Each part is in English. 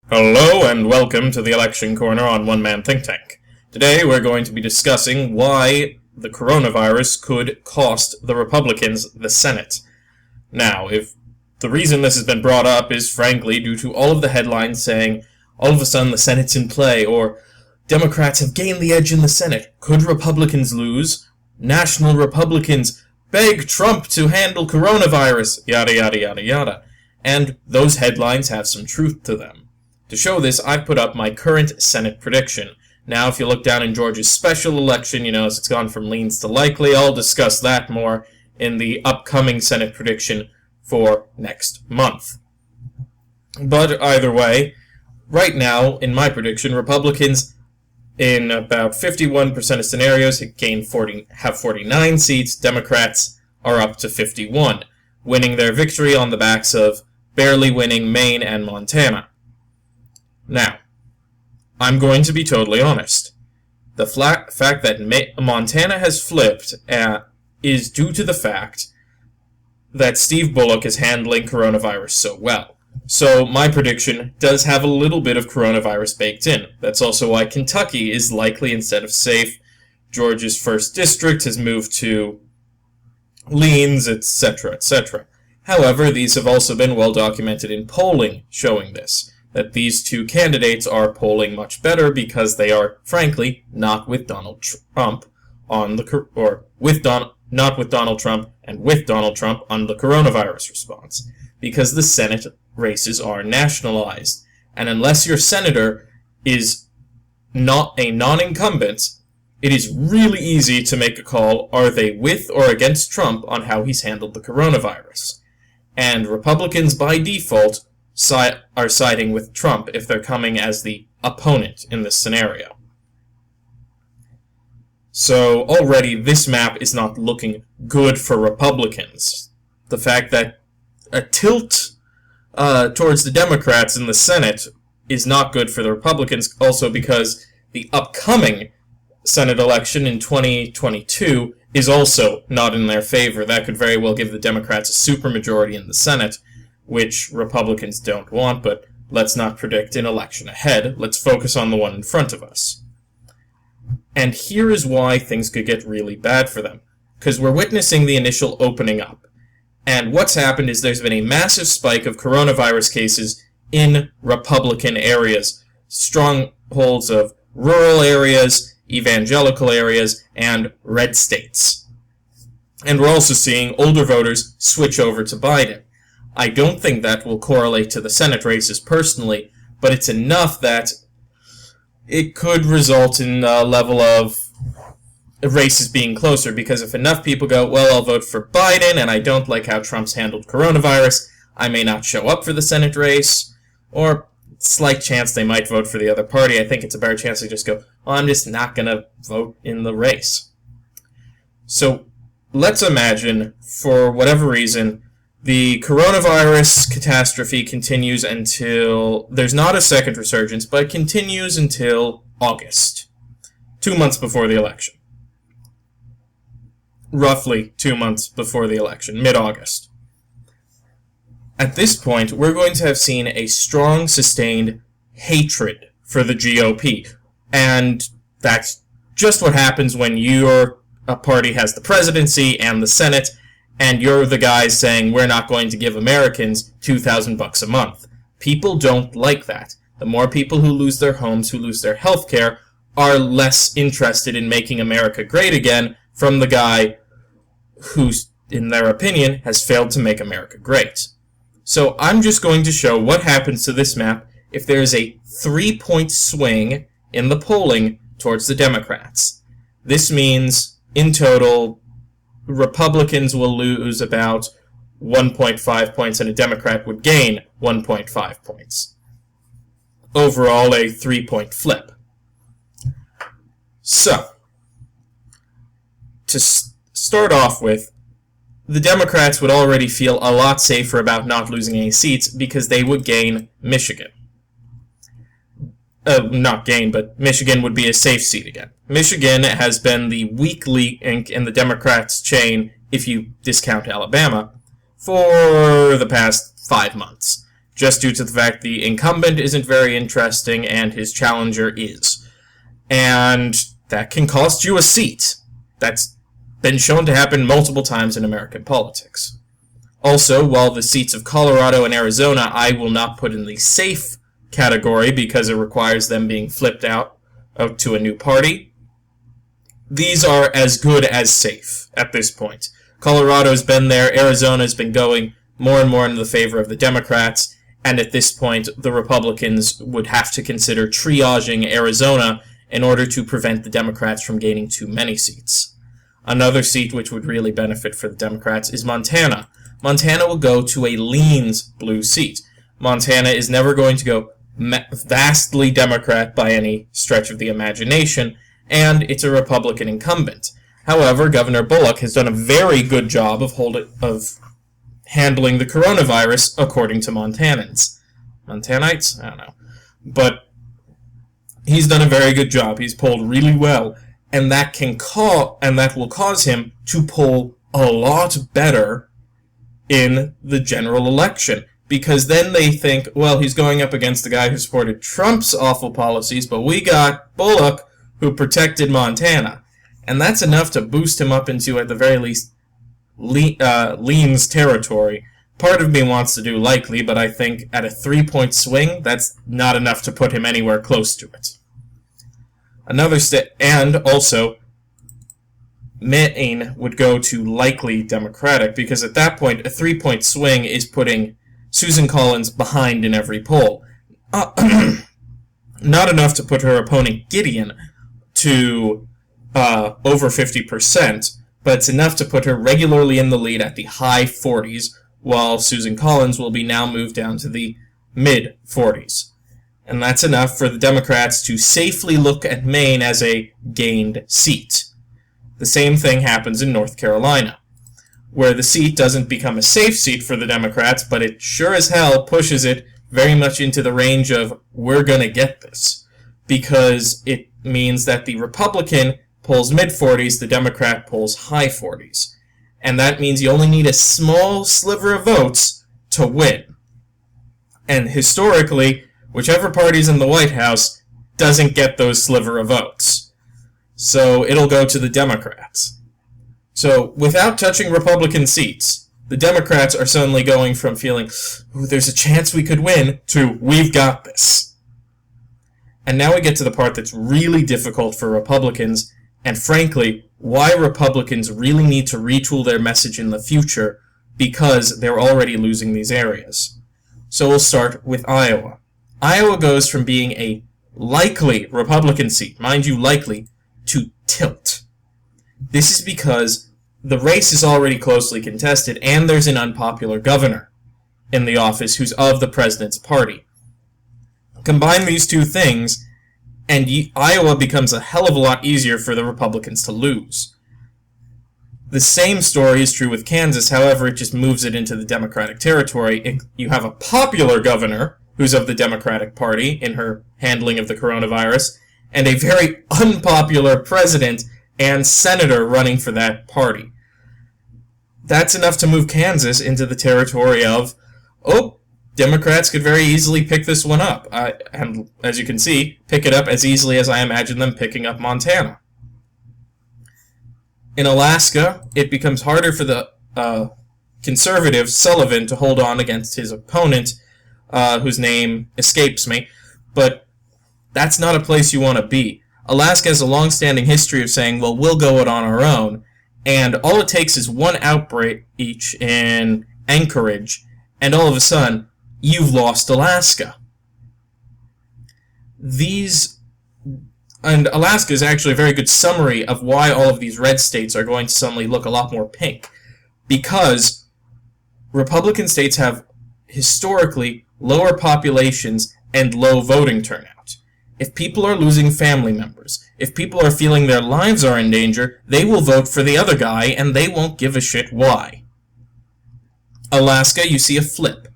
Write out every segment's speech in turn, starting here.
Hello and welcome to the Election Corner on One Man Think Tank. Today we're going to be discussing why the coronavirus could cost the Republicans the Senate. Now, if the reason this has been brought up is frankly due to all of the headlines saying, all of a sudden the Senate's in play, or Democrats have gained the edge in the Senate, could Republicans lose? National Republicans beg Trump to handle coronavirus, yada yada yada yada. And those headlines have some truth to them. To show this, I've put up my current Senate prediction. Now, if you look down in Georgia's special election, you notice it's gone from leans to likely. I'll discuss that more in the upcoming Senate prediction for next month. But either way, right now, in my prediction, Republicans, in about 51% of scenarios, have 49 seats. Democrats are up to 51, winning their victory on the backs of barely winning Maine and Montana. Now, I'm going to be totally honest. The fact that Montana has flipped is due to the fact that Steve Bullock is handling coronavirus so well. So my prediction does have a little bit of coronavirus baked in. That's also why Kentucky is likely instead of safe. Georgia's 1st district has moved to leans, etc., etc. However, these have also been well documented in polling showing this, that these two candidates are polling much better because they are, frankly, not with Donald Trump not with Donald Trump and with Donald Trump on the coronavirus response, because the Senate races are nationalized, and unless your senator is not a non-incumbent, it is really easy to make a call, are they with or against Trump on how he's handled the coronavirus. And Republicans, by default, are siding with Trump if they're coming as the opponent in this scenario. So already this map is not looking good for Republicans. The fact that a tilt towards the Democrats in the Senate is not good for the Republicans, also because the upcoming Senate election in 2022 is also not in their favor. That could very well give the Democrats a supermajority in the Senate, which Republicans don't want, but let's not predict an election ahead. Let's focus on the one in front of us. And here is why things could get really bad for them, because we're witnessing the initial opening up. And what's happened is there's been a massive spike of coronavirus cases in Republican areas, strongholds of rural areas, evangelical areas, and red states. And we're also seeing older voters switch over to Biden. I don't think that will correlate to the Senate races personally, but it's enough that it could result in a level of races being closer, because if enough people go, well, I'll vote for Biden, and I don't like how Trump's handled coronavirus, I may not show up for the Senate race, or slight chance they might vote for the other party. I think it's a better chance they just go, well, I'm just not going to vote in the race. So let's imagine, for whatever reason, the coronavirus catastrophe continues until there's not a second resurgence, but it continues until August, 2 months before the election. Roughly 2 months before the election, mid-August. At this point, we're going to have seen a strong, sustained hatred for the GOP, and that's just what happens when your party has the presidency and the Senate, and you're the guys saying, we're not going to give Americans $2,000 a month. People don't like that. The more people who lose their homes, who lose their health care, are less interested in making America great again from the guy who, in their opinion, has failed to make America great. So I'm just going to show what happens to this map if there is a 3-point swing in the polling towards the Democrats. This means, in total, Republicans will lose about 1.5 points and a Democrat would gain 1.5 points. Overall, a 3-point flip. So, to start off with, the Democrats would already feel a lot safer about not losing any seats because they would gain Michigan. Not gain, but Michigan would be a safe seat again. Michigan has been the weak link in the Democrats' chain, if you discount Alabama, for the past 5 months. just due to the fact the incumbent isn't very interesting and his challenger is. And that can cost you a seat. That's been shown to happen multiple times in American politics. Also, while the seats of Colorado and Arizona I will not put in the safe category because it requires them being flipped out to a new party, these are as good as safe at this point. Colorado's been there, Arizona's been going more and more into the favor of the Democrats, and at this point the Republicans would have to consider triaging Arizona in order to prevent the Democrats from gaining too many seats. Another seat which would really benefit for the Democrats is Montana. Montana will go to a leans blue seat. Montana is never going to go vastly Democrat by any stretch of the imagination, and it's a Republican incumbent. However, Governor Bullock has done a very good job of handling the coronavirus, according to Montanans. Montanites? I don't know. But he's done a very good job. He's polled really well, and that will cause him to poll a lot better in the general election. Because then they think, well, he's going up against the guy who supported Trump's awful policies, but we got Bullock, who protected Montana. And that's enough to boost him up into, at the very least, leans territory. Part of me wants to do likely, but I think at a 3-point swing, that's not enough to put him anywhere close to it. And also, Maine would go to likely Democratic, because at that point, a 3-point swing is putting Susan Collins behind in every poll. Not enough to put her opponent Gideon to over 50%, but it's enough to put her regularly in the lead at the high 40s, while Susan Collins will be now moved down to the mid-40s. And that's enough for the Democrats to safely look at Maine as a gained seat. The same thing happens in North Carolina, where the seat doesn't become a safe seat for the Democrats, but it sure as hell pushes it very much into the range of, we're going to get this, because it means that the Republican polls mid-40s, the Democrat polls high 40s. And that means you only need a small sliver of votes to win. And historically, whichever party's in the White House doesn't get those sliver of votes. So it'll go to the Democrats. So without touching Republican seats, the Democrats are suddenly going from feeling, ooh, there's a chance we could win, to we've got this. And now we get to the part that's really difficult for Republicans, and frankly, why Republicans really need to retool their message in the future, because they're already losing these areas. So we'll start with Iowa. Iowa goes from being a likely Republican seat, mind you likely, to tilt. This is because the race is already closely contested, and there's an unpopular governor in the office who's of the president's party. Combine these two things, and Iowa becomes a hell of a lot easier for the Republicans to lose. The same story is true with Kansas, however, it just moves it into the Democratic territory. You have a popular governor who's of the Democratic Party in her handling of the coronavirus, and a very unpopular president and senator running for that party. That's enough to move Kansas into the territory of, oh, Democrats could very easily pick this one up, and as you can see, pick it up as easily as I imagine them picking up Montana. In Alaska, it becomes harder for the conservative Sullivan to hold on against his opponent, whose name escapes me, but that's not a place you want to be. Alaska has a long-standing history of saying, well, we'll go it on our own, and all it takes is one outbreak each in Anchorage, and all of a sudden, you've lost Alaska. And Alaska is actually a very good summary of why all of these red states are going to suddenly look a lot more pink. Because Republican states have historically lower populations and low voting turnout. If people are losing family members, if people are feeling their lives are in danger, they will vote for the other guy and they won't give a shit why. Alaska, you see a flip.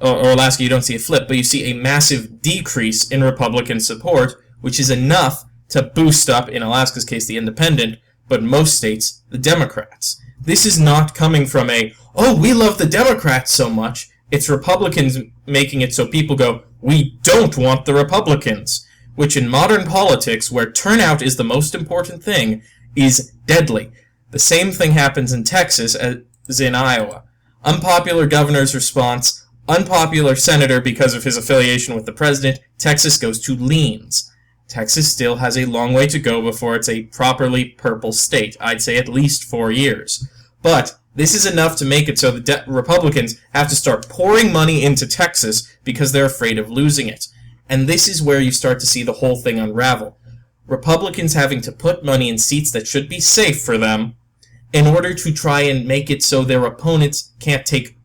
Or Alaska, you don't see a flip, but you see a massive decrease in Republican support, which is enough to boost up, in Alaska's case, the independent, but most states, the Democrats. This is not coming from oh, we love the Democrats so much. It's Republicans making it so people go, we don't want the Republicans, which in modern politics, where turnout is the most important thing, is deadly. The same thing happens in Texas as in Iowa. Unpopular governor's response, unpopular senator because of his affiliation with the president, Texas goes to leans. Texas still has a long way to go before it's a properly purple state. I'd say at least 4 years. But this is enough to make it so the Republicans have to start pouring money into Texas because they're afraid of losing it. And this is where you start to see the whole thing unravel. Republicans having to put money in seats that should be safe for them in order to try and make it so their opponents can't take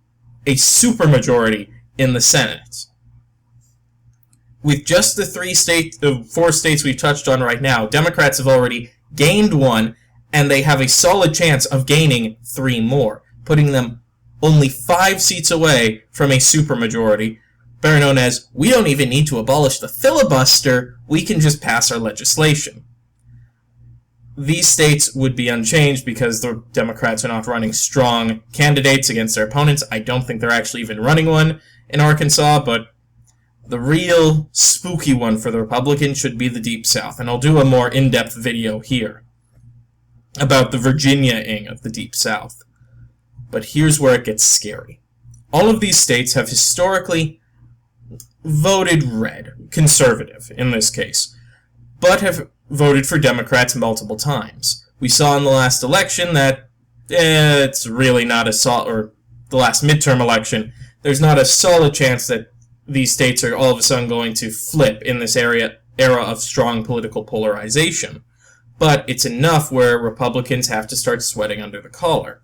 a supermajority in the Senate. With just the 4 states we've touched on right now, Democrats have already gained 1, and they have a solid chance of gaining 3 more, putting them only 5 seats away from a supermajority, better known as, we don't even need to abolish the filibuster, we can just pass our legislation. These states would be unchanged because the Democrats are not running strong candidates against their opponents. I don't think they're actually even running one in Arkansas, but the real spooky one for the Republicans should be the Deep South, and I'll do a more in-depth video here about the Virginia-ing of the Deep South. But here's where it gets scary. All of these states have historically voted red, conservative in this case, but have voted for Democrats multiple times. We saw in the last election that it's really not or the last midterm election, there's not a solid chance that these states are all of a sudden going to flip in this era of strong political polarization. But it's enough where Republicans have to start sweating under the collar.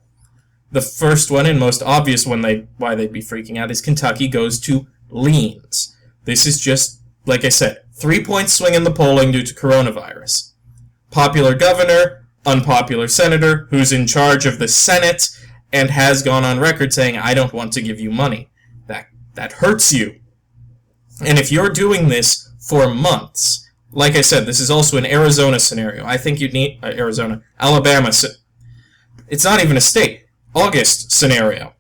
The first one and most obvious one why they'd be freaking out is Kentucky goes to leans. This is just, like I said, 3-point swing in the polling due to coronavirus. Popular governor, unpopular senator, who's in charge of the Senate, and has gone on record saying, I don't want to give you money. That hurts you. And if you're doing this for months, like I said, this is also an Arizona scenario. I think you'd need, Alabama, it's not even a state, August scenario,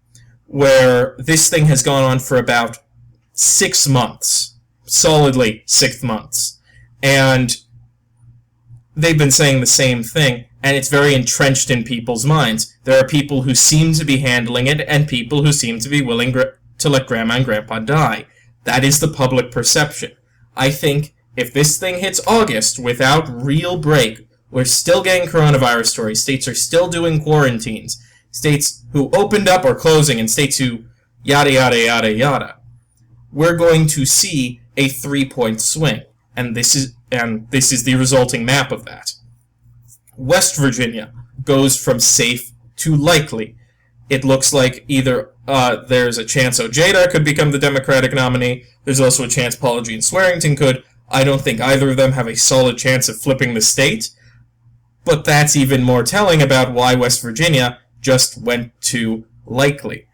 where this thing has gone on for about 6 months, solidly 6 months, and they've been saying the same thing, and it's very entrenched in people's minds. There are people who seem to be handling it, and people who seem to be willing to let Grandma and Grandpa die. That is the public perception. I think if this thing hits August without real break, we're still getting coronavirus stories. States are still doing quarantines. States who opened up are closing, and states who yada yada yada yada. We're going to see a 3-point swing, and this is the resulting map of that. West Virginia goes from safe to likely. It looks like either there's a chance Ojeda could become the Democratic nominee. There's also a chance Paula Jean Swearengton could. I don't think either of them have a solid chance of flipping the state. But that's even more telling about why West Virginia just went to likely.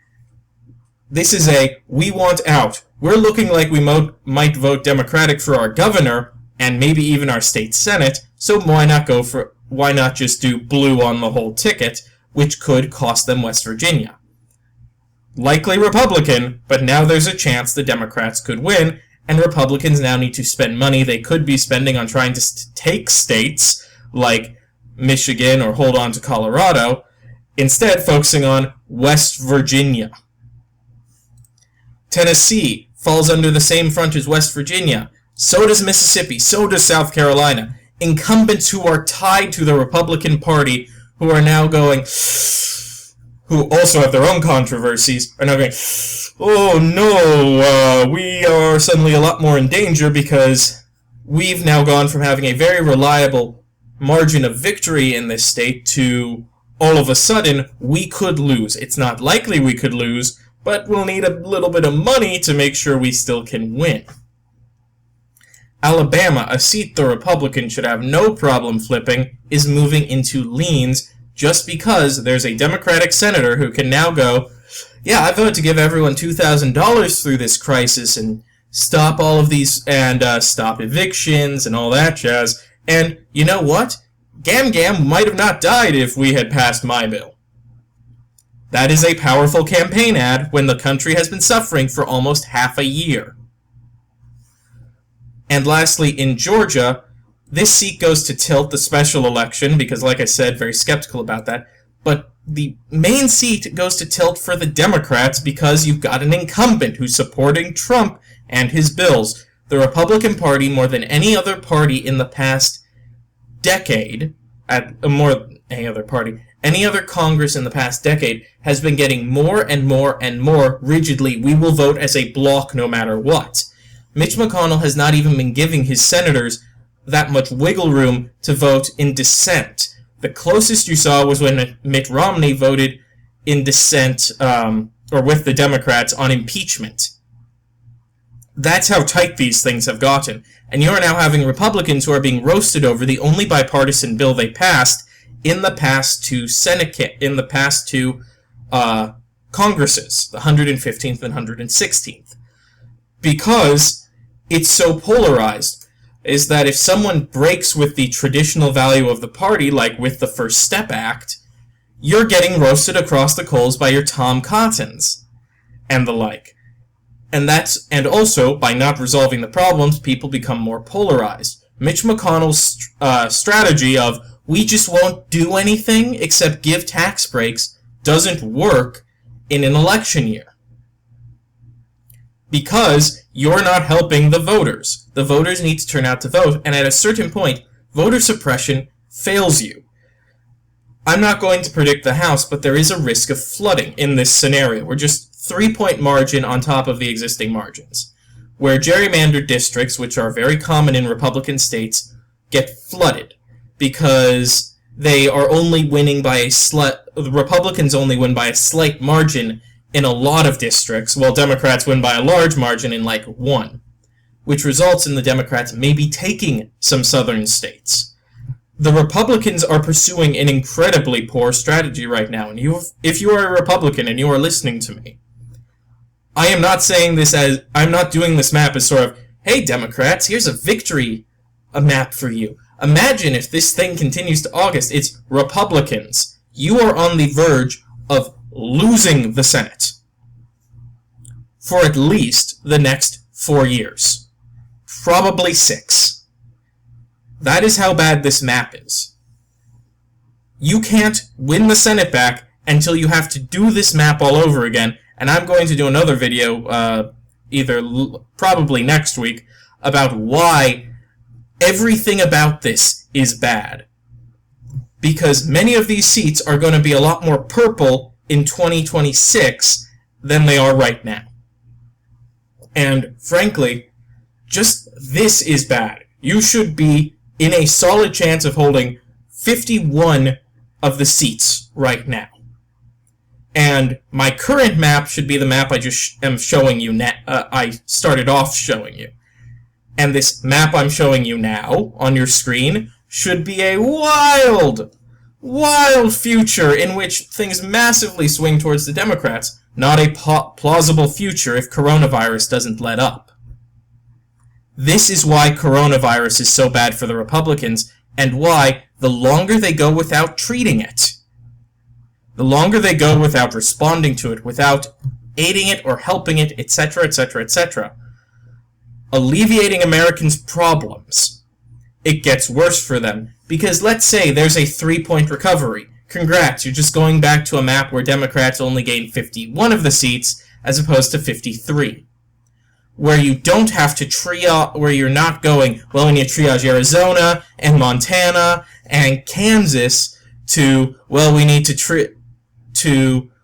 This is we want out. We're looking like we might vote Democratic for our governor and maybe even our state senate, so why not just do blue on the whole ticket, which could cost them West Virginia. Likely Republican, but now there's a chance the Democrats could win, and Republicans now need to spend money they could be spending on trying to take states like Michigan or hold on to Colorado, instead focusing on West Virginia. Tennessee falls under the same front as West Virginia. So does Mississippi, so does South Carolina. Incumbents who are tied to the Republican Party, who are now going, who also have their own controversies, are now going, oh no, we are suddenly a lot more in danger because we've now gone from having a very reliable margin of victory in this state to all of a sudden we could lose. It's not likely we could lose, but we'll need a little bit of money to make sure we still can win. Alabama, a seat the Republicans should have no problem flipping, is moving into leans just because there's a Democratic senator who can now go, yeah, I voted to give everyone $2,000 through this crisis and stop all of these, and stop evictions and all that jazz, and you know what? Gam Gam might have not died if we had passed my bill. That is a powerful campaign ad when the country has been suffering for almost half a year. And lastly, in Georgia, this seat goes to tilt the special election, because like I said, very skeptical about that, but the main seat goes to tilt for the Democrats because you've got an incumbent who's supporting Trump and his bills. The Republican Party, more than any other party in the past decade, any other Congress in the past decade, has been getting more and more and more rigidly, we will vote as a bloc no matter what. Mitch McConnell has not even been giving his senators that much wiggle room to vote in dissent. The closest you saw was when Mitt Romney voted in dissent, or with the Democrats, on impeachment. That's how tight these things have gotten. And you are now having Republicans who are being roasted over the only bipartisan bill they passed in the past two Congresses, the 115th and 116th. Because it's so polarized, is that if someone breaks with the traditional value of the party, like with the First Step Act, you're getting roasted across the coals by your Tom Cottons and the like. And also, by not resolving the problems, people become more polarized. Mitch McConnell's strategy of, we just won't do anything except give tax breaks, doesn't work in an election year. Because you're not helping the voters. The voters need to turn out to vote, and at a certain point, voter suppression fails you. I'm not going to predict the House, but there is a risk of flooding in this scenario. We're just 3-point margin on top of the existing margins, where gerrymandered districts, which are very common in Republican states, get flooded because they are only winning by the Republicans only win by a slight margin in a lot of districts, while Democrats win by a large margin in like one, which results in the Democrats maybe taking some southern states. The Republicans are pursuing an incredibly poor strategy right now, and if you are a Republican and you are listening to me, I am not saying this as, I'm not doing this map as sort of, hey Democrats, here's a victory map for you. Imagine if this thing continues to August. It's Republicans. You are on the verge of losing the Senate for at least the next 4 years. Probably 6. That is how bad this map is. You can't win the Senate back until you have to do this map all over again, and I'm going to do another video, probably next week, about why everything about this is bad. Because many of these seats are going to be a lot more purple in 2026 than they are right now. And frankly, just this is bad. You should be in a solid chance of holding 51 of the seats right now. And my current map should be the map I just am showing you now. I started off showing you. And this map I'm showing you now on your screen should be a wild future in which things massively swing towards the Democrats, not a plausible future if coronavirus doesn't let up. This is why coronavirus is so bad for the Republicans, and why the longer they go without treating it, the longer they go without responding to it, without aiding it or helping it, etc., etc., etc., alleviating Americans' problems, it gets worse for them. Because let's say there's a 3-point recovery. Congrats, you're just going back to a map where Democrats only gain 51 of the seats as opposed to 53. Where you don't have to triage, where you're not going, well, we need to triage Arizona and Montana and Kansas to, well, we need to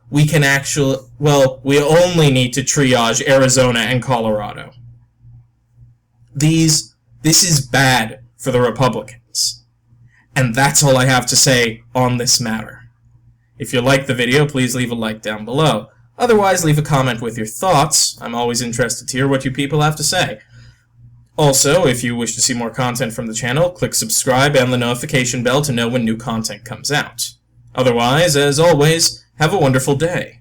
we only need to triage Arizona and Colorado. This is bad for the Republicans. And that's all I have to say on this matter. If you liked the video, please leave a like down below. Otherwise, leave a comment with your thoughts. I'm always interested to hear what you people have to say. Also, if you wish to see more content from the channel, click subscribe and the notification bell to know when new content comes out. Otherwise, as always, have a wonderful day.